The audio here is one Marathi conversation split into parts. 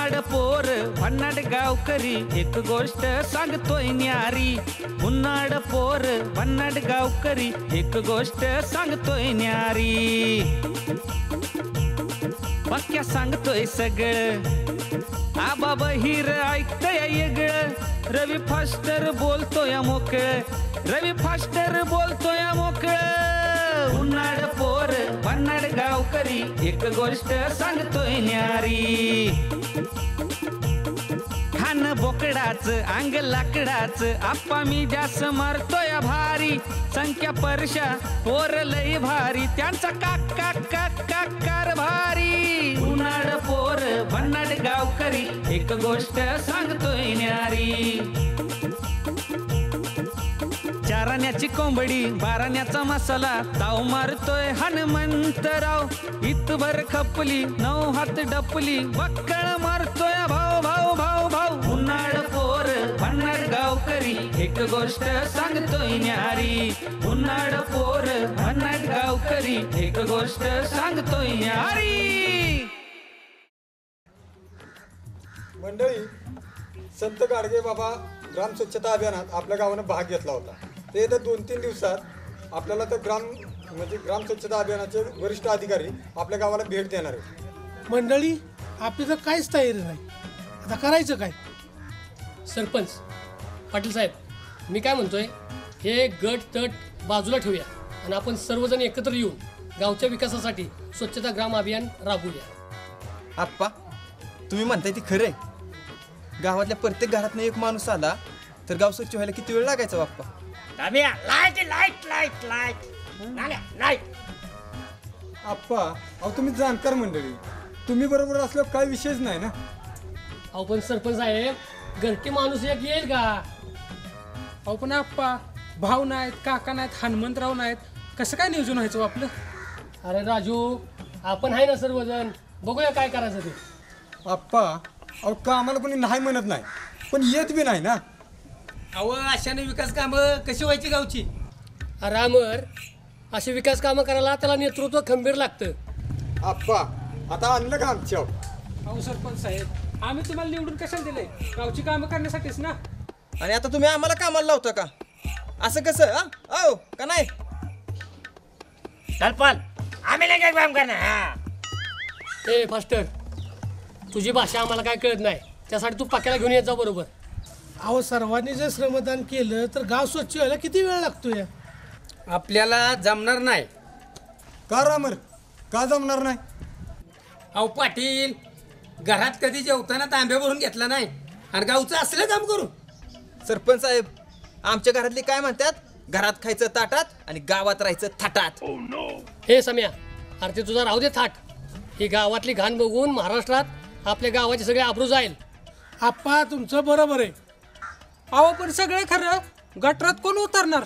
उन्हाळ पोर भन्नाट गावकरी एक गोष्ट सांगतोय न्यारी. उन्हाळ पोर भन्नाट गावकरी एक गोष्ट सांगतोय न्यारी. पक्क्या सांगतोय सगळं आबा बहिर ऐकतय येगळं. रवी फास्टर बोलतोय मोकळ, रवी फास्टर बोलतोय मोकळ. उन्हाळ पोर भन्नाट गावकरी एक गोष्ट सांगतोय न्यारी. खान बोकडाच अंग लाकडाच आप्पा मी जास्त मारतोय भारी. संख्या परशा पोर लई भारी त्यांचा काक काक काक काक कारभारी. उन्हाळ पोर भन्नाट गावकरी एक गोष्ट सांगतोय न्यारी. चाराण्याची कोंबडी बाराण्याचा मसाला ताव मारतोय हनुमंतराव. इतभर खपली 9 हात डपली बक्कळ मारतोय भाऊ भाऊ भाऊ भाऊ. उन्हाळ पोर भन्नाट गावकरी एक गोष्ट सांगतोय न्यारी. उन्हाळ पोर भन्नाट गावकरी एक गोष्ट सांगतोय न्यारी. मंडळी, संत गाडगे बाबा ग्राम स्वच्छता अभियानात आपल्या गावानं भाग घेतला होता. ते तर 2-3 दिवसात आपल्याला तर ग्राम स्वच्छता अभियानाचे वरिष्ठ अधिकारी आपल्या गावाला भेट देणार आहेत. मंडळी, आपली तर काहीच तयारी नाही, आता करायचं काय? सरपंच पाटील साहेब, मी काय म्हणतोय, हे गट तट बाजूला ठेवूया आणि आपण सर्वजण एकत्र येऊन गावच्या विकासासाठी स्वच्छता ग्राम अभियान राबवूया. आप्पा, तुम्ही म्हणताय ती खरंय. गावातल्या प्रत्येक घरातनं एक माणूस आला तर गाव स्वच्छ व्हायला किती वेळ लागायचा Bappa? Light light light light light. आप्पा, अहो तुम्ही जाणकार मंडळी, तुम्ही बरोबर असल्यावर काय विषयच नाही ना. अहो पण सरपंच साहेब, घरटी माणूस एक येईल का? अहो पण आप्पा, भाऊ नाहीत, काका नाहीत, हनुमंतराव नाहीत, कसं काय नियोजन व्हायचं आपलं? अरे राजू, आपण आहे ना सर्वजण, बघूया काय करायचं ते. आप्पा, अहो का आम्हाला कोणी नाही म्हणत नाही, पण येत बी नाही ना. अहो अशाने विकास कामं कशी व्हायची गावची? रामर, असे विकास कामं करायला त्याला नेतृत्व खंबीर लागतं. आप्पा, आता आणलं का आमच्या? अहो सरपंच साहेब, आम्ही तुम्हाला निवडून कशाला दिलंय? गावची कामं करण्यासाठीच ना. आणि आता तुम्ही आम्हाला कामाला लावता का? असं कसं? अहो का नाही? सरपंच, आम्ही नाही काम करणार. ए फास्टर, तुझी भाषा आम्हाला काय कळत नाही, त्यासाठी तू पक्याला घेऊन येत जा बरोबर. अहो सर्वांनी जर श्रमदान केलं तर गाव स्वच्छ व्हायला किती वेळ लागतोय? आपल्याला जमणार नाही. का रामर, का जमणार नाही? अहो पाटील, घरात कधी जेवताना तांब्या भरून घेतला नाही आणि गावचं असलं काम करू. सरपंच साहेब, आमच्या घरातले काय म्हणतात, घरात खायचं ताटात आणि गावात राहायचं थाटात. हे सम्या, अरे ते तुझा राहू दे थाट. ही गावातली घाण बघून महाराष्ट्रात आपल्या गावाचे सगळे आबरू जाईल. आप्पा, तुमचं बरोबर आहे. अहो पण सगळे खरं, गटरात कोण उतरणार?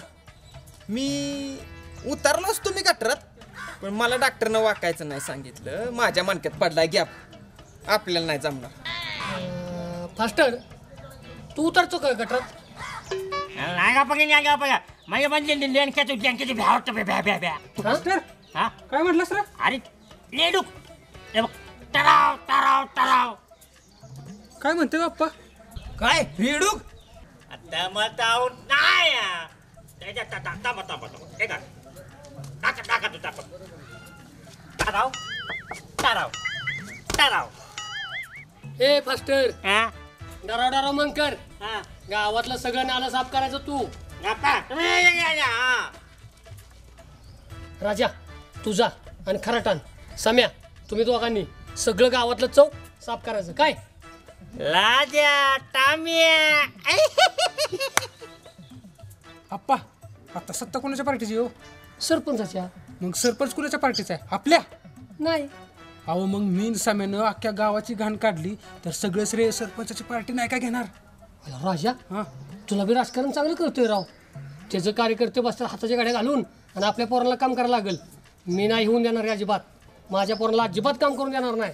मी उतरलोच तुम्ही गटरात, पण मला डॉक्टरनं वाकायचं नाही सांगितलं. माझ्या मणक्यात पडलाय गॅप, आपल्याला नाही जमणार. फास्टर, तू उतरतो का गटरात? नाही का पकडे नाही का बघा, माझ्या म्हणजे लेणक्याची भ्या वाटतं भ्या भ्या भ्या. मास्टर, हा काय म्हटलंस रे? अरे लेडूक, हे बघ, तराव तराव तराव. काय म्हणते बाप्पा? काय रेडूक? आता मताव नाही त्याच्या टाका टाका तू टाका. तराव तराव तराव. ए फास्टर, हा डराव डराव मग कर. हा गावातलं सगळं नालं साफ करायचं तू. गप्पा तुम्ही या. राजा, तुझा आणि खराटान, सम्या, तुम्ही दोघांनी सगळं गावातलं चौक साफ करायचं. काय लाजा टामिया. आप्पा, आता सत्ता कोणाच्या पार्टीची हो? सरपंचाच्या. मग सरपंच कुणाच्या पार्टीचा आहे? आपल्या नाही. अहो मग मी साम्यानं अख्ख्या गावाची घाण काढली तर सगळे श्रेय सरपंचाची पार्टी नाही का घेणार? राजा, हां, तुला बी राजकारण चांगलं करतोय राव. त्याचं कार्यकर्ते बसतात हाताच्या गाड्या घालून आणि आपल्या पोराला काम करायला लागेल. मी नाही होऊन देणार अजिबात. माझ्या पोराला अजिबात काम करून देणार नाही.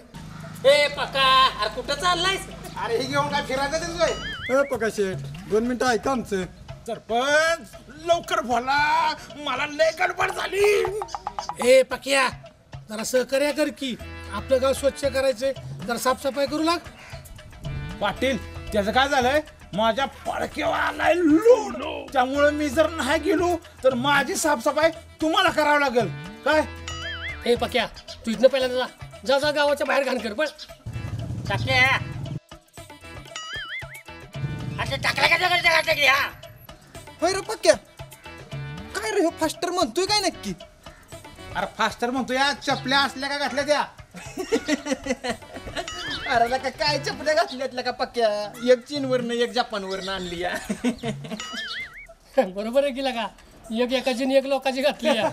ए पका, अरे कुठं चाललायस? अरे हे घेऊन काय फिरायचं दिसतोय? पका शेठ, 2 मिनिटं ऐका आमचं. सरपंच लवकर बोला, मला लय गडबड झाली. ए पक्या, जरा सहकार्य कर की. आपलं गाव स्वच्छ करायचंय, जरा साफसफाई करू लाग. पाटील त्याचं काय झालंय माझ्या पडक्यावर आलाय लोड त्यामुळे मी जर नाही गेलो तर माझी साफसफाई तुम्हाला करावं लागेल काय हे पक्या तू इथनं पहिल्यांदा जा जा गावाच्या बाहेर घाण कर पण टाकल्या आता टाकल्या का दगड टाकली हा होय रे पक्या काय रे हो फास्टर म्हणतोय काय नक्की अरे फास्टर म्हणतो या चपल्या असल्या का घातल्या त्या अरे लका काय चपल्या घातल्यात का पक्या एक चीनवरनं एक जपानवरनं आणली या बरोबर आहे की का एक एकाची एक लोकांची घातली या.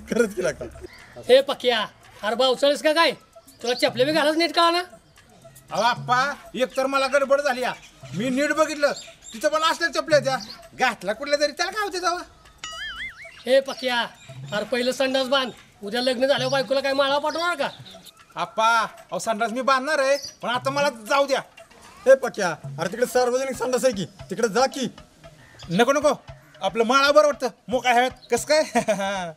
खरंच केला का हे पक्या अरे भावचळीस का काय तुला चपले बी घालच नीट का ना अहो आप्पा एक तर मला गडबड झाली या मी नीट बघितलं तिथं पण असल्या चपल्या त्या घातला कुठल्या तरी त्याला काय होते जावा हे पक्या अरे पहिलं संडास बांध उद्या लग्न झाल्यावर बायकोला काय माळा पाठवणार का आप्पा अहो संडास मी बांधणार आहे पण आता मला जाऊ द्या हे पक्या अरे तिकडे सार्वजनिक संडास आहे की तिकडे जा की नको नको आपलं माळा बरं वाटतं मोकळ्या हव्यात कसं काय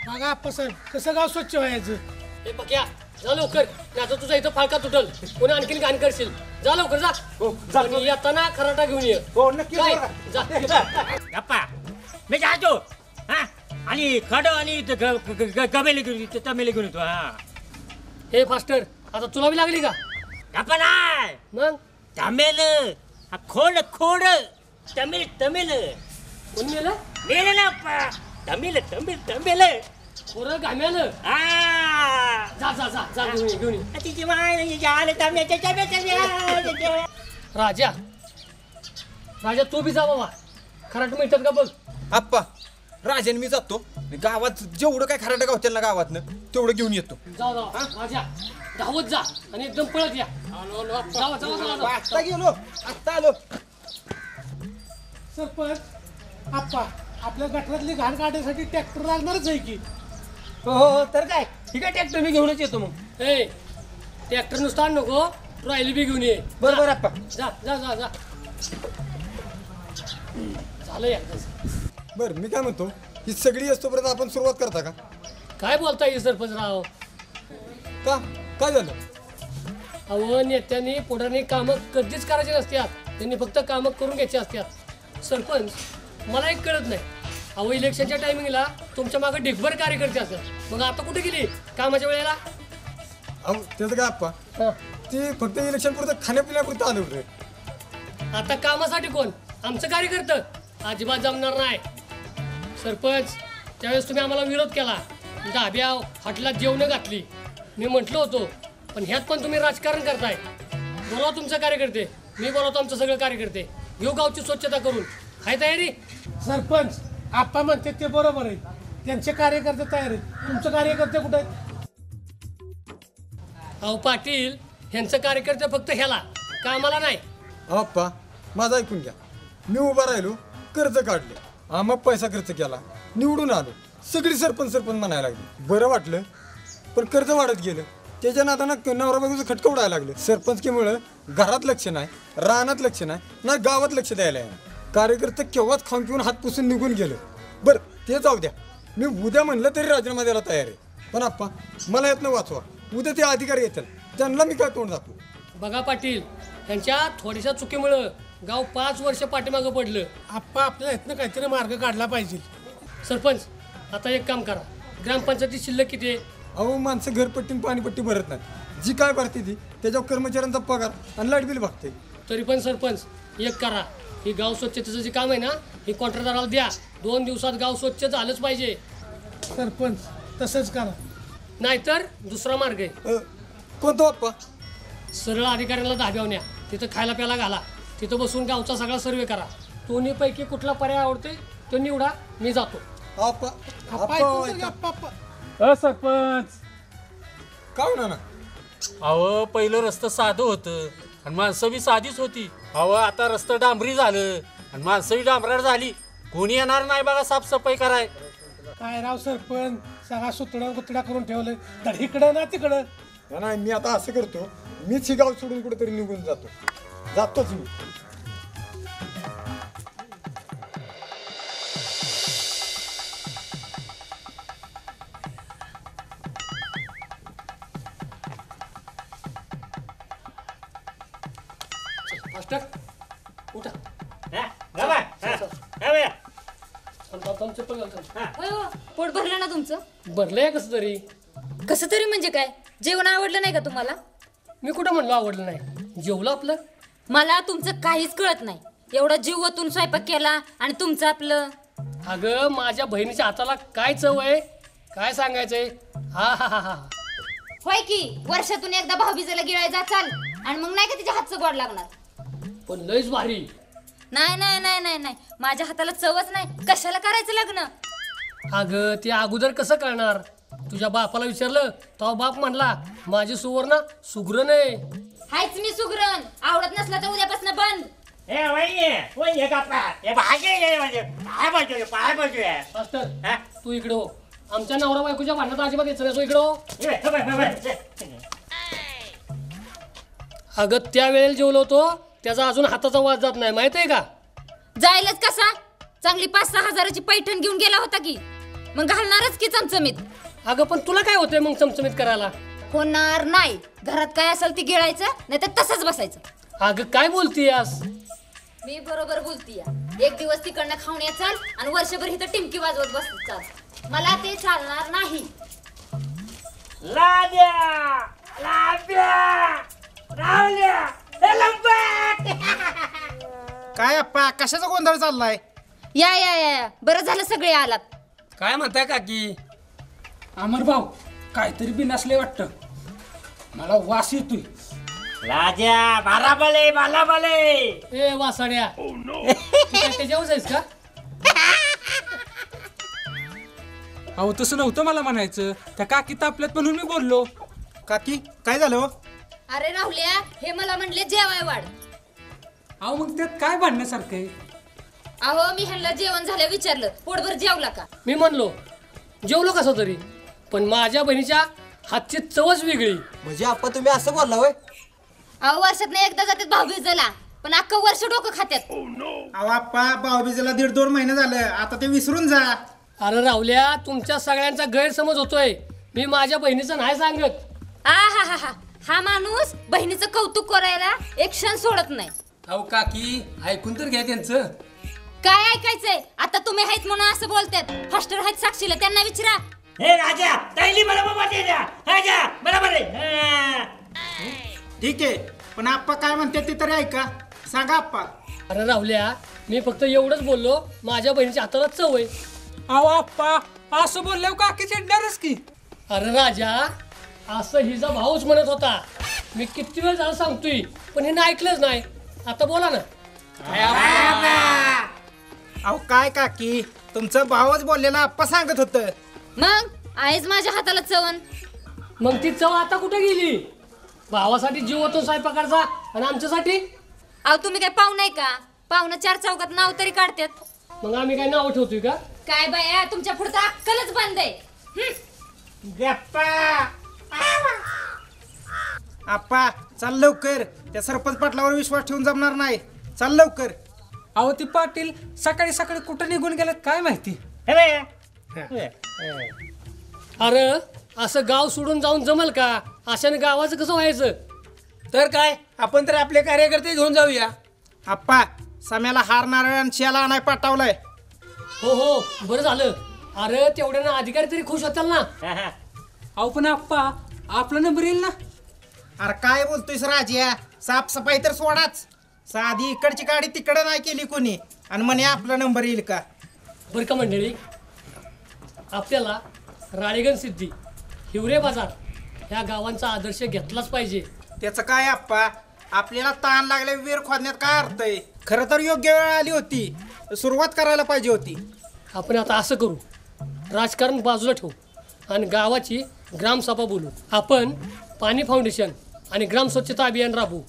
बघा आप्पा सर कसं गाव स्वच्छ व्हायचं. हे पक्या जा लवकर नाही तुझा इथं फाळका तुटल कोणी आणखीन घाण करशील जा लवकर जा आणि येताना खराटा घेऊन ये हो नक्की काय? बरं. जा गप्पा मी जातो हा आणि खड आणि गमेले घेऊन येतो तमेले घेऊन येतो हा हे फास्टर आता तुला बी लागली का गप्पा नाही मग तमेल खोड खोड तमिळ तमिळ कोण मेलं मेले ना अप्पा तमिळ तमिळ तमिळ पोरं घाम्यालं आ जा जा जा जा घेऊन ये, घेऊन ये. तिची माय आले तमिळ राजा राजा तू बी जा बाबा खराट मिळतात का बघ आप्पा राजन मी जातो गावात जेवढं काय खराटा गावतील ना गावातनं तेवढं घेऊन येतो जा जा राजा धावत जा आणि एकदम पळत या जावा जावा जावा आत्ता गेलो आत्ता आलो सरपंच आप्पा आपल्या गटरातली घाण काढण्यासाठी ट्रॅक्टर लागणारच आहे की. हो तर काय ठीक आहे ट्रॅक्टर मी घेऊनच येतो मग ए ट्रॅक्टर नुसतं आण नको ट्रॉली बी घेऊन ये बरोबर आप्पा जा जा जा जा झालं एकदाच बरं मी काय म्हणतो ही सगळी असतोपर्यंत आपण सुरुवात करता का काय बोलता येईल सरपंच राव का काय झालं अहो नेत्यांनी पुढारी कामं कधीच करायची नसतात त्यांनी फक्त कामं करून घ्यायची असतात सरपंच मला एक कळत नाही अहो इलेक्शनच्या टायमिंगला तुमच्या मागे ढिगभर कार्यकर्ते असतात मग आता कुठे गेली कामाच्या वेळेला अहो त्याचं काय आप्पा हं. ते फक्त इलेक्शन पुरतं खाण्यापिण्यापुरतं आलं होतं आता कामासाठी कोण आमचं कार्यकर्तं अजिबात जमणार नाही सरपंच त्यावेळेस तुम्ही आम्हाला विरोध केला धाब्या हॉटेलात जेवणं घातली मी म्हटलं होतो पण ह्यात पण तुम्ही राजकारण करताय बोलवा तुमचे कार्यकर्ते मी बोलवतो आमचं सगळं कार्यकर्ते घेऊ गावची स्वच्छता करून काय तयारी सरपंच आप्पा म्हणते ते बरोबर आहे त्यांचे कार्यकर्ते तयार आहेत तुमचे कार्यकर्ते कुठे आहेत. अहो पाटील ह्यांचं कार्यकर्ते फक्त ह्याला कामाला नाही अहो आप्पा माझं ऐकून घ्या मी उभा राहिलो कर्ज काढले आम्हा पैसा खर्च केला निवडून आलो सगळी सरपंच म्हणायला लागली बरं वाटलं पण कर्ज वाढत गेलं त्याच्या नादानं नवरा बायकोचं खटकं उडायला लागलं सरपंचकीमुळं घरात लक्ष नाही रानात लक्ष नाही ना गावात लक्ष द्यायला आहे कार्यकर्ते केव्हाच खाऊन पिऊन हात पुसून निघून गेलं बरं ते जाऊ द्या मी उद्या म्हणलं तरी राजीनामा द्यायला तयार आहे पण आप्पा मला यातनं वाचवा उद्या ते अधिकारी येतील त्यांना मी काय तोंड दाखवू बघा पाटील ह्यांच्या थोड्याशा चुकीमुळं गाव 5 वर्ष पाठीमागं पडलं आप्पा आपल्याला इथनं काहीतरी मार्ग काढला पाहिजे. सरपंच आता एक काम करा ग्रामपंचायती शिल्लक किती आहे अहो माणसं घरपट्टी आणि पाणीपट्टी भरत नाही जी काय भरते ती त्याच्यावर कर्मचाऱ्यांचा पगार आणि लाईट बिल बघते तरी पण सरपंच एक करा ही गाव स्वच्छतेचं जे काम आहे ना हे कॉन्ट्रॅक्टरला द्या 2 दिवसात गाव स्वच्छ झालंच पाहिजे सरपंच तसंच करा. नाहीतर दुसरा मार्ग आहे कोणता आप्पा सरळ अधिकाऱ्यांना धाब्यावर न्या तिथं खायला प्यायला घाला तिथं बसून गावचा सगळा सर्वे करा दोन्हीपैकी कुठला पर्याय आवडते तो निवडा मी जातो आप्पा आप्पा ऐकून तर घ्या, आप्पा सरपंच का होणार ना अहो पहिलं रस्तं साधं होतं आणि माणसं बी साधीच होती अहो आता रस्तं डांबरी झालं आणि माणसं बी डांबराळ झाली कोणी येणार नाही बघा साफसफाई कराय काय राव सरपंच सगळा सुतडा गुतडा करून ठेवलंय तर इकडं ना तिकडं. नाही मी आता असं करतो मीच ही गाव सोडून कुठेतरी निघून जातोच मी मास्टर उठा चप्पल घालतो. होय हो, पोट भरलं ना तुमचं? भरलंय कसं तरी. कसं तरी म्हणजे काय? जेवण आवडलं नाही का तुम्हाला? मी कुठं म्हणलो आवडलं नाही, जेवलं आपलं. मला तुमचं काहीच कळत नाही. एवढा जीव ओतून स्वयंपाक केला आणि तुमचं आपलं. अगं माझ्या बहिणीच्या हाताला काय चव आहे, काय सांगायचंय. हा हा हा हा. होय की, वर्षातून एकदा भाऊबीजेला गिळायचा चाल आणि मग नाही का तिच्या हातचं गोड लागणार. पण लयच भारी. नाही नाही नाही नाही नाही, माझ्या हाताला चवच नाही. कशाला करायचं लग्न? अगं ते अगोदर कसं करणार? तुझ्या बापाला विचारलं तो बाप म्हणला माझी सुवर्ण सुगरण आहे. हायच मी सुगरण. आवडत नसला तर उद्यापासून बंद. मास्टर तू इकडे हो. आमच्या नवरा बायकोच्या भांडणात अजिबात यायचं नाही. इकडे हो. अगं त्या वेळेला जेवलो होतो त्याचा अजून हाताचा वाज जात नाही, माहित आहे का? जायलाच कसा? चांगली 5-6 हजाराची पैठण घेऊन गेला होता की, मग घालणारच की चमचमीत. अगं पण तुला काय होतंय मग चमचमीत करायला? होणार नाही. घरात काय असेल ते गिळायचं, नाही तर तसंच बसायचं. अगं काय बोलतीयस? मी बरोबर बोलतीय. एक दिवस तिकडनं खाऊन या चाल आणि वर्षभर इथं टिमकी वाजवत बसत चाल. मला ते चालणार नाही. काय अप्पा कशाचा गोंधळ चाललाय? या या या, बरं झालं सगळे आलात. काय म्हणताय काकी? अमर भाऊ काहीतरी बी नसले वाटतं. मला वास येतोय. राजा बाला बले. ए वासाड्या तू काय त्याच्यावर आहेस का? अहो तसं नव्हतं मला म्हणायचं. त्या काकी तापल्यात म्हणून मी बोललो. काकी काय झालं? अरे राहुल्या, हे मला म्हणले जेवाय वाढ. अहो मग त्यात काय भांडण्यासारखं आहे? अहो मी ह्यांना जेवण झालं विचारलं, पोटभर जेवला का? मी म्हणलो जेवलो कसं तरी, पण माझ्या बहिणीच्या हातची चवच वेगळी. म्हणजे आपण तुम्ही असं बोलला होय? अहो वर्षात एकदा जातात भाऊबीजेला, पण अख्खं वर्ष डोकं खात्यात. अहो आप्पा भाऊबीजेला 1.5-2 महिने झालं, आता ते विसरून जा. अरे राहुल्या तुमच्या सगळ्यांचा गैरसमज होतोय. मी माझ्या बहिणीचं नाही सांगत. हा माणूस बहिणीचं कौतुक करायला एक क्षण सोडत नाही. अहो काकी ऐकून तर घ्या त्यांचं. काय ऐकायचंय? आता तुम्ही आहेत म्हणून असं बोलतात. फास्टर आहेत साक्षीला, त्यांना विचारा. हे राजा ताईली मला बाबा दे द्या. राजा बरोबर आहे. ठीक आहे, पण आप्पा काय म्हणते ते तरी ऐका. सांगा आप्पा. अरे राहुल्या मी फक्त एवढंच बोललो माझ्या बहिणीच्या हाताला चव आहे. अहो आप्पा असं बोलल्यावर काकी चिडणारच की. अरे राजा असं हिचा भाऊच म्हणत होता. मी किती वेळ झाला सांगतोय पण हिनं ऐकलंच नाही. आता बोला ना. अहो काय काकी तुमचं भावच बोललेला आप्पा सांगत होतं. मग आहेच माझ्या हाताला चवण. मग ती चव आता कुठे गेली? भावासाठी जीव होतो स्वयंपाकाचा आणि आमच्यासाठी? अहो तुम्ही काय पाहुणा आहे का? पाहुणं 4 चौकात नाव तरी काढतात. मग आम्ही काय नाव ठेवतोय का? काय बाया तुमच्या पुढचं अक्कलच बंद आहे. आप्पा चल लवकर, त्या सरपंच पाटलावर विश्वास ठेवून जमणार नाही. चल लवकर. अहो ती पाटील सकाळी सकाळी कुठं निघून गेलेत काय माहिती. अरे असं गाव सोडून जाऊन जमल का? अशाने गावाचं कसं व्हायचं? तर काय आपण तर आपले कार्यकर्ते घेऊन जाऊया. आप्पा सम्याला हार नारळ आणि शेला आणाय पाठवलाय. हो हो बरं झालं. अरे तेवढ्यानं अधिकारी तरी खुश होतील ना. अहो पण आप्पा आपला नंबर येईल ना. अरे काय बोलतोयस राजा? साफसफाई तर सोडाच, साधी इकडची गाडी तिकडं नाही केली कोणी आणि म्हणे आपला नंबर येईल का? बरं का मंडळी, आपल्याला राळेगण सिद्धी हिवरे बाजार ह्या गावांचा आदर्श घेतलाच पाहिजे. त्याचं काय आप्पा, आपल्याला ताण लागले विहीर खोदण्यात काय अर्थ आहे? खरं तर योग्य वेळ आली होती, सुरुवात करायला पाहिजे होती. आपण आता असं करू, राजकारण बाजूला ठेवू आणि गावाची ग्रामसभा बोलू. आपण पाणी फाउंडेशन आणि ग्राम स्वच्छता अभियान राबवू.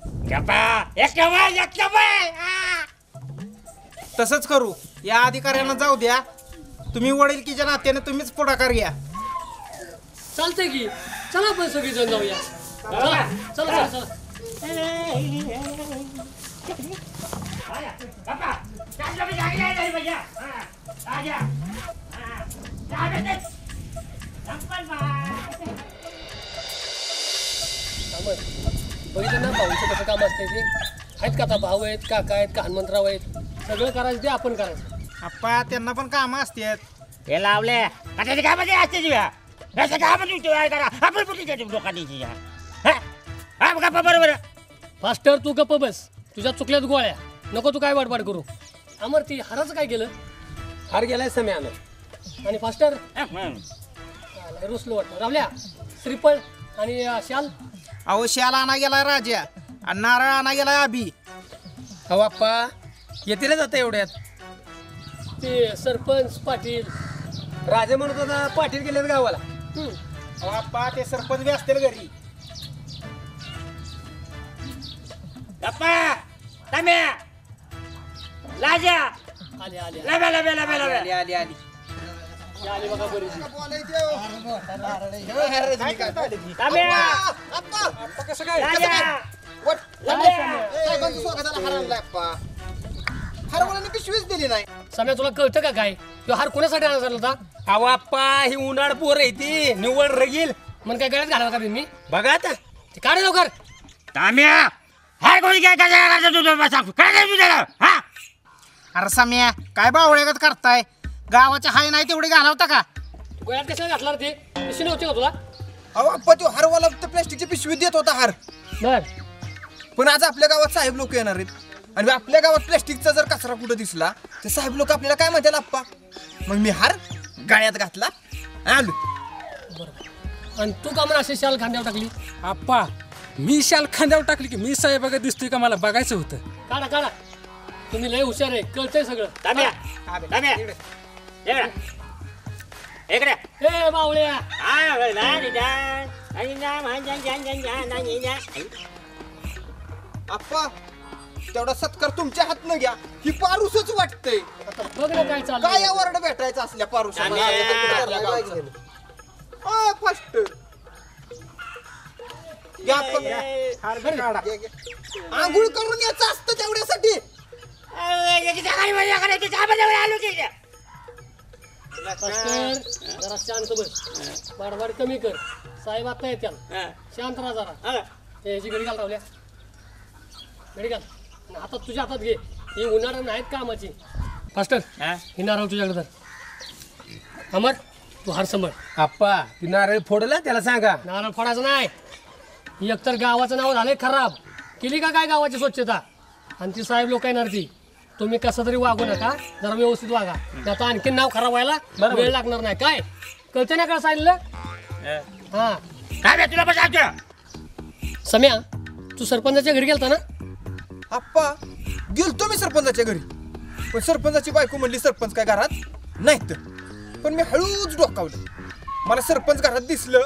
तसंच करू. या अधिकाऱ्यांना जाऊ द्या, तुम्ही वडीलकीच्या नात्याने तुम्हीच पुढाकार घ्या. चालतंय की. चला आपण सगळी जण जाऊया. चला चला चला चला. बघितलं ना भाऊचं कसं काम असतंय ते. आहेत का आता भाऊ आहेत काका आहेत का हनुमंतराव आहेत सगळं करायचं ते आपण करायचं आप्पा त्यांना पण कामं असतात हे लावले कशाची कामाची असते तुझ्या कसं कामाची करा आपण कुठे लोकांनी बरोबर फास्टर तू गप्प बस तुझ्या चुकल्यात गोळ्या नको तू काय बडबड करू अमर ती हाराचं काय केलं हार गेलाय सम्यानं आणि फास्टर रुसलो वाटतं रावल्या श्रीफळ आणि शाल अहो शाल आणा गेला राजा आणि नारळ आणा गेला अभि. अहो आप्पा येतील जातं एवढ्यात ते सरपंच पाटील राजा म्हणत होता पाटील गेलेत गावाला. अहो आप्पा ते सरपंच बी असतील घरी. गप्पा तम्या लाजा आले आले लबे लबे लबे लबे आली आली आली आले बघा बरीच तम्या कसं काय लाजा हरवल्याने पिशवीच दिली नाही. सम्या तुला कळतं का काय तो हार कोणासाठी आणायचा होता अहो आप्पा ही उन्हाळ पोर आहे ती निव्वळ रगील मग काय गळ्यात घालावं का मी बघा आता ते काढे लवकर तम्या हार कोणी काय करायचं तुझं काय तुझ्याला हा अरे सम्या काय बावळ्यागत करताय गावाच्या हाय नाही तेवढे घालवता का. गळ्यात कशाला घातला रे ते पिशवी नव्हती का तुला अहो आप्पा तो हरवाला प्लास्टिकची पिशवी देत होता हार. बर पण आज आपल्या गावात साहेब लोक येणार आहेत आणि आपल्या गावात प्लास्टिकचा जर कचरा कुठं दिसला तर साहेब लोक आपल्याला काय म्हणतील आप्पा. मग मी हार गाळ्यात घातला आलो. आणि तू का म्हणून अशी शाल खांद्यावर टाकली आप्पा मी शाल खांद्यावर टाकली की मी साहेब बघा दिसतोय का मला बघायचं होतं. काढा काढा तुम्ही लय हुशार आहे कळतंय सगळं तम्या तम्या इकडे ए बावळ्या आप्पा तेवढा सत्कार तुमच्या हातनं घ्या ही पारुसच वाटतंय. बघ ना काय चालू काय अवॉर्ड भेटायचं असल्या पारुसा फर्स्ट आंघोळ करून यायचं असतं तेवढ्यासाठी. जरा शांत बस बाडबाड कमी कर साहेब आता येत्या शांत राहा जरा याची घडी घाल रावल्या घडी घाल आणि हातात तुझ्या हातात घे ही उन्हाळा नाहीत कामाची फास्टर ही नारळ तुझ्याकडे तर अमर तू हार सांभाळ आप्पा ती नारळ फोडला त्याला सांगा नारळ फोडायचं नाही ही एकतर गावाचं नाव झालंय खराब केली का काय गावाची स्वच्छता आणि ती साहेब लोक येणार ती तुम्ही कसं तरी वागू नका जरा व्यवस्थित वागा आता आणखीन नाव खराब व्हायला वेळ लागणार नाही काय कळतं ना काय सांगितलं हा काय तुला पण सम्या तू सरपंचाच्या घरी गेलता ना आप्पा गेलतो मी सरपंचाच्या घरी पण सरपंचाची बायको म्हणली सरपंच काय घरात नाही तर पण मी हळूच डोकावलं. मला सरपंच घरात दिसलं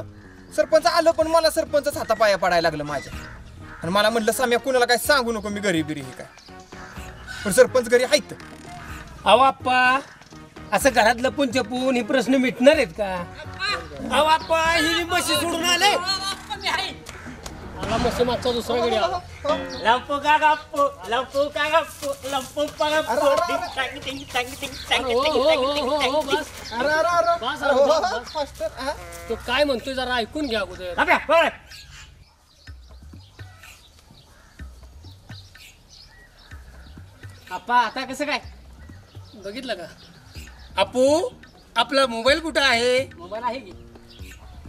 सरपंच आलं पण मला सरपंचच हातापाया पडायला लागलं माझ्या आणि मला म्हटलं साम्या कुणाला काय सांगू नको मी घरी बिरी हे काय पण सरपंच घरी आहेत. अहो आप्पा असं घरात लपून छपून हे प्रश्न मिटणार आहेत का. अहो आप्पा ही म्हशी सोडून आले आला मस्त मागचा दुसरा घडी आला लंपू का गप्पू लंपू का गप्पू लंपू का गप्पू तो काय म्हणतोय जरा ऐकून घ्या अगोदर आप्पा आता कसं काय बघितलं का आपू आपला मोबाईल कुठं आहे. मोबाईल आहे की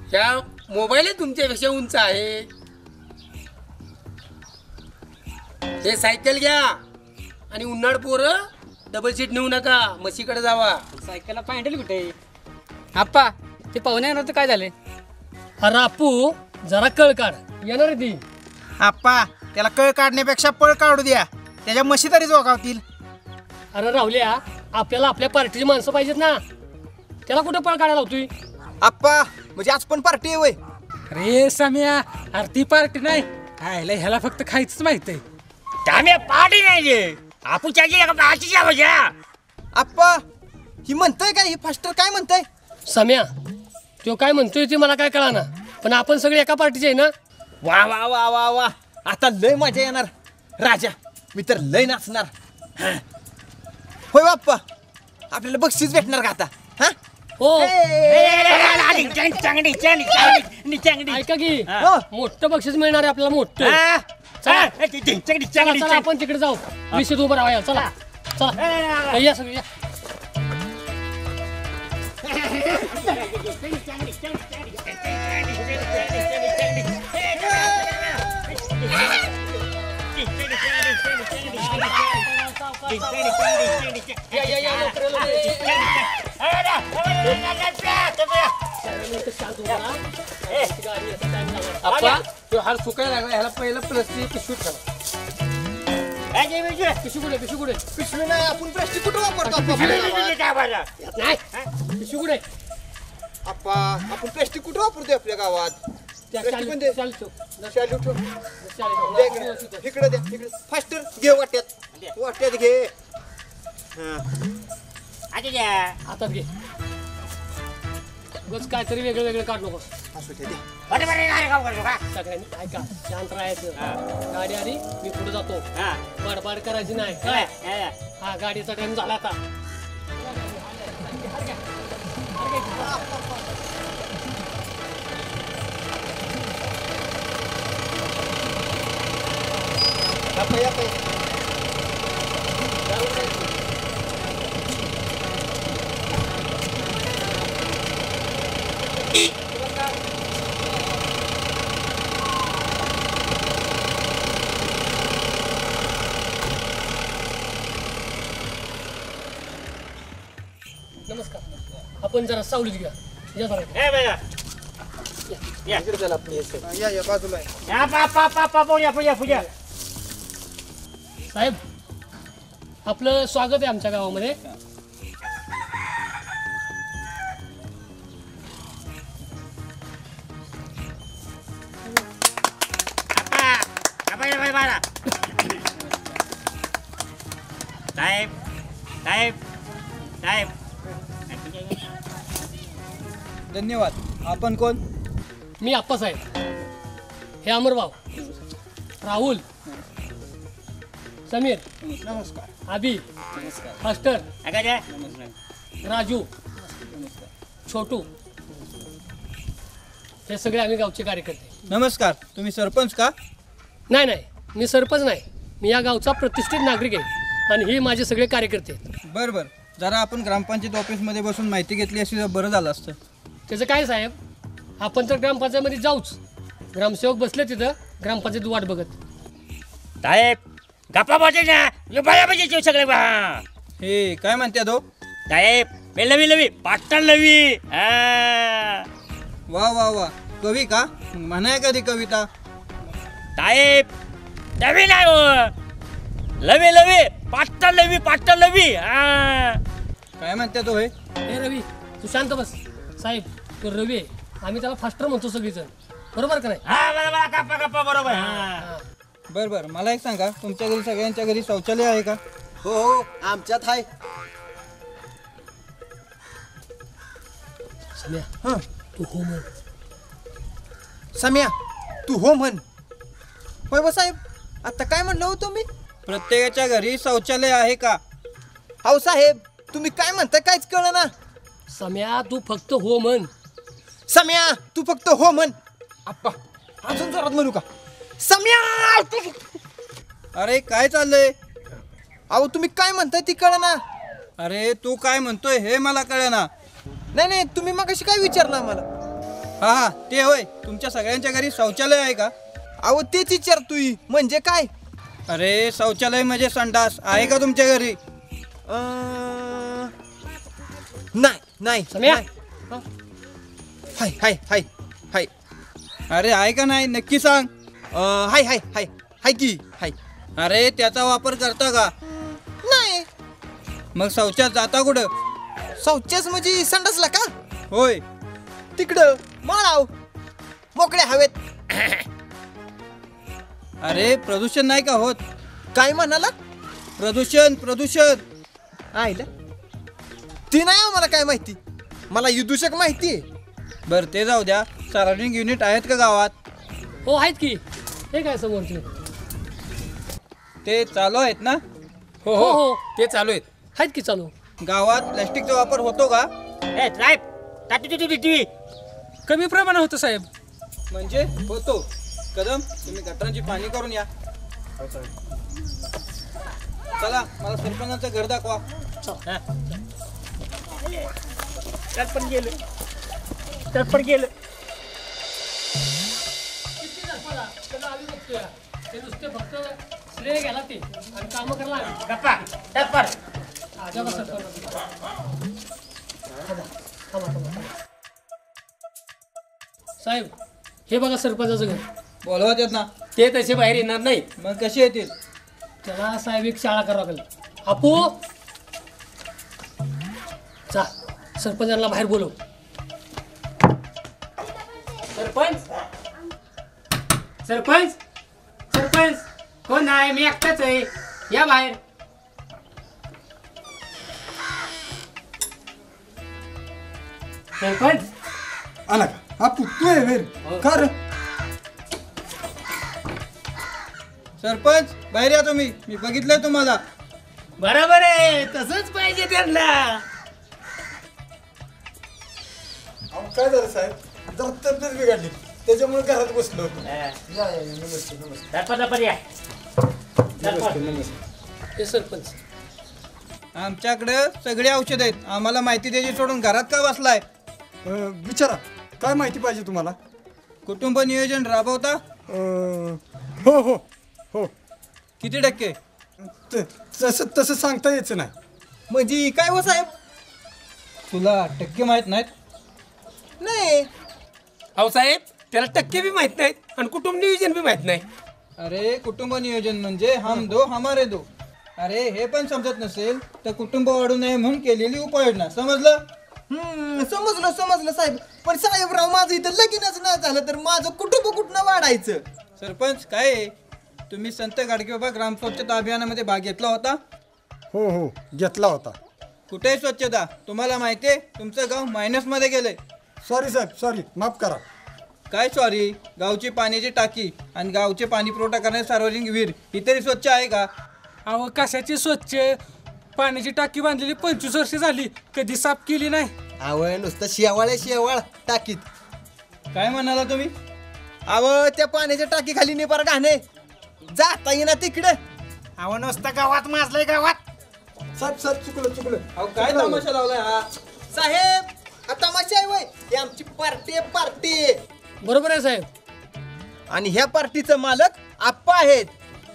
ह्या मोबाईल तुमच्यापेक्षा उंच आहे. हे सायकल घ्या आणि उन्हाळ पोरं डबल सीट नेऊ नका म्हशीकडे जावा. सायकलला पॅन्डल कुठे आप्पा ते पाहुणे येणार तर काय झाले. अरे आपू जरा कळ काढ येणार आहे ती आप्पा त्याला कळ काढण्यापेक्षा पळ काढू द्या त्याच्या म्हशी तरी जोगावतील. अरे राहुल्या आपल्याला आपल्या पार्टीची माणसं पाहिजेत ना त्याला कुठं पळ काढायला होतोय. आप्पा म्हणजे आज पण पार्टी आहे वय. अरे सम्या अरे ती पार्टी नाही खायला ह्याला फक्त खायचंच माहित आहे. त्यामुळे पार्टी नाही आपूची आप्पा ही म्हणताय काय ही फास्टर काय म्हणताय. सम्या तो काय म्हणतोय ते मला काय कळाना पण आपण सगळे एका पार्टीचे आहे ना. वा वा वा वा वा आता लय मजा येणार राजा मी तर लय नाचणार. होय बाप्पा आपल्याला बक्षीस भेटणार का आता. हा हो चांगली ऐका की मोठं बक्षीस मिळणार आहे आपल्याला मोठं चला आपण तिकडे जाऊ विषय उभं राहा चला चला या सगळे या हार सुकायला लागला ह्याला पहिलं प्लास्टिक पिशवी ठेवा पिशवी नाही आपण प्लास्टिक कुठं वापरतो आप्पा आपण प्लास्टिक कुठं वापरतो आपल्या गावात इकडे द्या इकडे फास्टर घे वाट्यात घे हातात घे बस काहीतरी वेगळं वेगळं काढ नको सगळ्यांनी ऐका शांत राहायचं गाडी आली मी पुढे जातो बडबड करायची नाही काय हा गाडीचा टाइम झाला आता नमस्कार आपण जरा सावलीत घ्या या बाजूला साहेब आपलं स्वागत आहे आमच्या गावामध्ये साहेब साहेब साहेब धन्यवाद आपण कोण मी आप्पासाहेब हे अमरभाऊ राहुल समीर नमस्कार अभि फास्टर राजू छोटू हे सगळे आम्ही गावचे कार्यकर्ते नमस्कार तुम्ही सरपंच का नाही नाही मी सरपंच नाही मी या गावचा प्रतिष्ठित नागरिक आहे आणि हे माझे सगळे कार्यकर्ते आहेत बरं बरं जरा आपण ग्रामपंचायत ऑफिसमध्ये बसून माहिती घेतली अशी बरं झालं असतं त्याचं काय साहेब आपण तर ग्रामपंचायतमध्ये जाऊच ग्रामसेवक बसले तिथं ग्रामपंचायत वाट बघत साहेब गप्पा पाहिजे ना बाया पाहिजे सगळे हे काय म्हणते तो साहेब मी लवी पाटण लवी वा वा वा कवी का म्हणाय कधी कविता साहेब नवी नाही लवी पाटण लवी काय म्हणते तो हे रवी तू शांत बस साहेब तो रवी आहे आम्ही त्याला फास्टर म्हणतो सगळीजण बरोबर का नाही गप्पा बरोबर बरं बरं मला एक सांगा तुमच्या घरी सगळ्यांच्या घरी शौचालय आहे का हो आमच्यात आहे सम्या तू हो म्हण सम्या तू हो म्हण होय बा साहेब आता काय म्हणलं हो तुम्ही प्रत्येकाच्या घरी शौचालय आहे का अहो साहेब तुम्ही काय म्हणताय काहीच कळलं ना सम्या तू फक्त हो म्हण सम्या तू फक्त हो म्हण आप्पा अजून जोरात म्हणू का सम्या अरे काय चाललंय अहो तुम्ही काय म्हणताय ती कळ ना अरे तू काय म्हणतोय हे मला कळना नाही तुम्ही मगाशी काय विचारलं आम्हाला हा ते होय तुमच्या सगळ्यांच्या घरी शौचालय आहे का अहो तेच विचारतोय म्हणजे काय अरे शौचालय म्हणजे संडास आहे का तुमच्या घरी नाही सम्या हाय हाय हाय हाय अरे आहे का नाही नक्की सांग हाय हाय हाय हाय की हाय अरे त्याचा वापर करता का नाही मग शौचात जाता कुठं शौचास म्हणजे संडासला का होय तिकडं माळाव मोकळ्या हवेत अरे प्रदूषण नाही का होत काय म्हणाला प्रदूषण आईला ती नाही आम्हाला काय माहिती मला युदूषक माहिती आहे बरं ते जाऊ द्या सार्वजनिक युनिट आहेत का गावात हो आहेत की हे काय समोरचे ते चालू आहेत ना हो हो ते चालू आहेत की चालू गावात प्लॅस्टिकचा वापर होतो का कमी प्रमाणात होतं साहेब म्हणजे होतो कदम तुम्ही गटारांची पाणी करून या चला मला सरपंचाचं घर दाखवा. त्यात पण गेलं. किती दाखवला त्याला आम्ही बघतोय ते नुसते फक्त श्रेय घ्यायला ते आणि कामं करायला आम्ही. गप्पा त्यात पण आजा बसा साहेब हे बघा सरपंचाचं घर. बोलवा देत ना. ते तसे बाहेर येणार नाहीत. मग कसे येतील? त्याला साहेब एक शाळा करावं लागेल. आपू जा सरपंचांना बाहेर बोलव. सरपंच सरपंच सरपंच कोण आहे? मी एकटाच आहे. या बाहेर. सरपंच आला का आपू तू आहे वेर का रे? सरपंच बाहेर या तुम्ही. मी बघितलंय तुम्हाला. बरोबर आहे. तसंच पाहिजे त्यांना. अहो, काय झालं साहेब जरा तब्येत बिघडली त्याच्यामुळे घरात बसलो होतो. हे सरपंच आमच्याकडे सगळी औषध आहेत. आम्हाला माहिती द्यायची सोडून घरात का बसलाय? विचारा काय माहिती पाहिजे तुम्हाला? कुटुंब नियोजन राबवता? हो हो हो. किती टक्के? तसं तसं सांगता यायचं नाही. म्हणजे काय हो साहेब? तुला टक्के माहित नाहीत? नाही. अहो साहेब त्याला टक्के बी माहित नाहीत आणि कुटुंब नियोजन बी माहित नाही. अरे कुटुंब नियोजन म्हणजे हम दो हमारे दो. अरे हे पण समजत नसेल तर कुटुंब वाढू नये म्हणून केलेली उपाययोजना. समजलं? समजलं साहेब. पण साहेबराव माझं इथं लगीनच नाही झालं तर माझं कुटुंब कुठनं वाढायचं? सरपंच काय आहे? तुम्ही संत गाडगेबाबा ग्राम स्वच्छता अभियानामध्ये भाग घेतला होता? हो हो घेतला होता. कुठे स्वच्छता? तुम्हाला माहिती आहे तुमचं गाव मायनसमध्ये गेलंय. सॉरी साहेब सॉरी माफ करा. काय सॉरी? गावची पाण्याची टाकी आणि गावचे पाणी पुरवठा करणारे सार्वजनिक विहीर ही तरी स्वच्छ आहे का? अहो कशाची स्वच्छ? पाण्याची टाकी बांधलेली 25 वर्ष झाली, कधी साफ केली नाही. अव नुसतं शेवाळ टाकीत. काय म्हणाला तुम्ही? अव त्या पाण्याच्या टाकी खाली निपार घाणे जाता येईना तिकडे. अहो नुसतं गावात माजलंय गावात. साहेब साहेब चुकलं. अहो काय तमाशा लावलाय हा? साहेब आता तमाशा आहे वय. ही आमची पार्टी. बरोबर आहे साहेब. आणि ह्या पार्टीचं मालक आप्पा आहेत.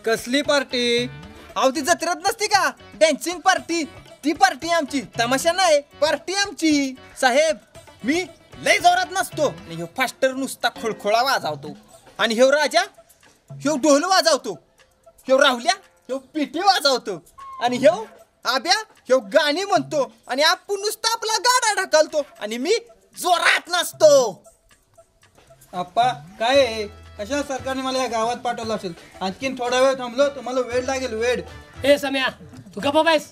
कसली पार्टी? अहो ती जत्रेत नसते का डॅन्सिंग पार्टी? ती पार्टी आमची. तमाशा नाही पार्टी आमची. साहेब मी लय जोरात नसतो आणि ह्यो फास्टर नुसता खुळखुळा वाजवतो आणि ह्यो राजा ह्यो ढोल वाजवतो. ह्यो राहुल्या ह्यो पिठी वाजवतो आणि ह्यो आब्या ह्यो गाणी म्हणतो आणि आपण नुसता आपला गाडा ढकलतो आणि मी जोरात नसतो. आप्पा काय आहे? कशा सरकारने मला या गावात पाठवलं असेल? आणखीन थोडा वेळ थांबलो तुम्हाला वेळ लागेल. वेळ. ए सम्या तू गप्पा बायस.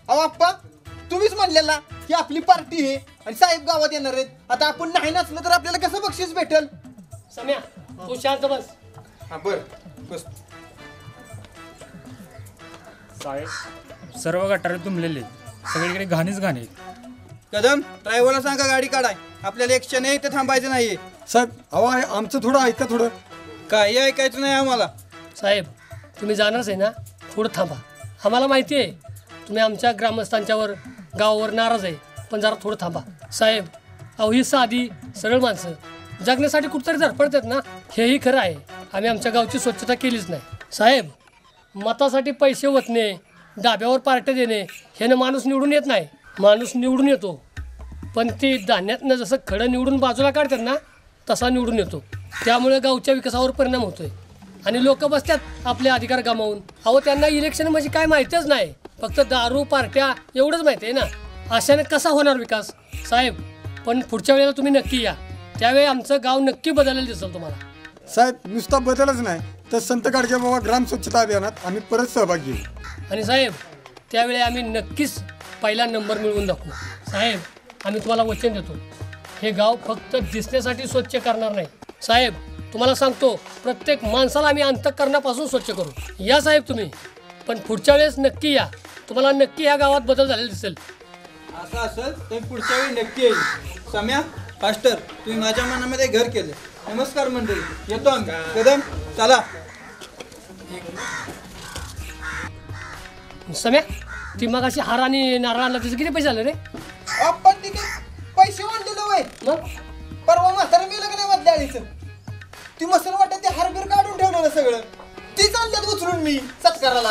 अहो आप्पा तुम्हीच म्हणलेला की आपली पार्टी आहे आणि साहेब गावात येणार आहेत. आता आपण नाही नसलं तर आपल्याला कसं बक्षीस भेटेल? सम्या तू शांत बस. हा बर बस. साहेब सर्व गटारे तुंबलेले, सगळीकडे घाणीच घाणी. कदम ड्रायव्हरला सांगा गाडी काढाय. आपल्याला एक क्षण इथे थांबायचं नाहीये. साहेब अहो आमचं थोडं ऐका. थोडं काही ऐकायचं नाही आम्हाला. साहेब तुम्ही जाणारच आहे ना? थोडं थांबा. आम्हाला माहिती आहे तुम्ही आमच्या ग्रामस्थांच्यावर गावावर नाराज आहे, पण जरा थोडं थांबा. साहेब अहो ही साधी सरळ माणसं जगण्यासाठी कुठतरी धडपडतात ना, हेही खरं आहे. आम्ही आमच्या गावची स्वच्छता केलीच नाही. साहेब मतासाठी पैसे ओतणे, डाब्यावर पार्ट्या देणे ह्यानं माणूस निवडून येत नाही. माणूस निवडून येतो पण ती धान्यातनं जसं खडं निवडून बाजूला काढतात ना तसा निवडून येतो. त्यामुळे गावच्या विकासावर परिणाम होतोय आणि लोक बसतात आपले अधिकार गमावून. अहो त्यांना इलेक्शन म्हणजे काय माहितीच नाही, फक्त दारू पार्ट्या एवढंच माहिती आहे ना. अशाने कसा होणार विकास? साहेब पण पुढच्या वेळेला तुम्ही नक्की या, त्यावेळी आमचं गाव नक्की बदललेलं दिसेल तुम्हाला. साहेब नुसता बदलच नाही तर संत गाडगेबाबा ग्राम स्वच्छता अभियानात आम्ही परत सहभाग घेऊ. आणि साहेब त्यावेळी आम्ही नक्कीच पहिला नंबर मिळवून दाखवू. साहेब आम्ही तुम्हाला वचन देतो हे गाव फक्त दिसण्यासाठी स्वच्छ करणार नाही. साहेब तुम्हाला सांगतो प्रत्येक माणसाला आम्ही अंतःकरणापासून स्वच्छ करू. या साहेब तुम्ही पण पुढच्या वेळेस नक्की या, तुम्हाला नक्की या गावात बदल झालेला दिसेल. असं असेल तर पुढच्या वेळी नक्की येईल. सम्या फास्टर तुम्ही माझ्या मनामध्ये घर केलं. नमस्कार मंडळी, येतो आम्ही. कदम चला. सम्या ती मग अशी हार आणि नारळ आणला तुझं किती पैसे झाले रे? आपण तिथे पैसे वाढलेलं वय मग परवा म्हातारा मेलं का नाही मधल्या आळीचं ती मसल वाटत ते हारबीर काढून ठेवलं सगळं ती चालल्यात उचलून मी सत्काराला.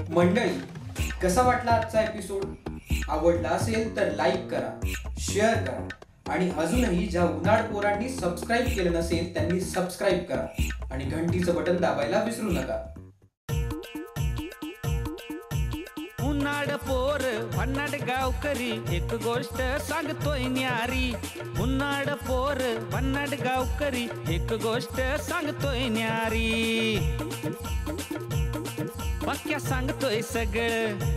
मंडळी कसा वाटला आजचा एपिसोड? आवडला असेल तर लाईक करा, शेअर करा आणि अजूनही ज्या उन्हाळ पोरांनी सबस्क्राईब केलं नसेल त्यांनी सबस्क्राईब करा आणि घंटीचं बटन दाबायला विसरू नका. उन्हाळ पोर भन्नाट गावकरी एक गोष्ट सांगतोय न्यारी. उन्हाळ पोर भन्नाट गावकरी एक गोष्ट सांगतोय न्यारी. पक्क्या सांगतोय सगळं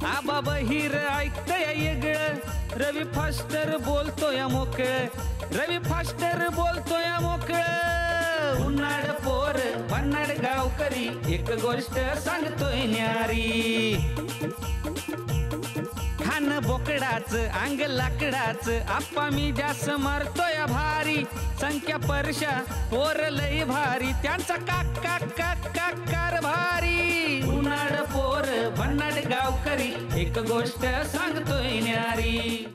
आबा बहिर ऐकतोय येगळं. रवी फास्टर बोलतोय मोकळं, रवी फास्टर बोलतोय मोकळं. उन्हाळ पोर भन्नाट गावकरी एक गोष्ट सांगतोय न्यारी. खान बोकडाच अंग लाकडाच आप्पा मी जास्त मारतोय भारी. संख्या परशा पोर लई भारी त्यांचा काका काका कारभारी. उन्हाळ पोर भन्नाट गावकरी एक गोष्ट सांगतोय न्यारी.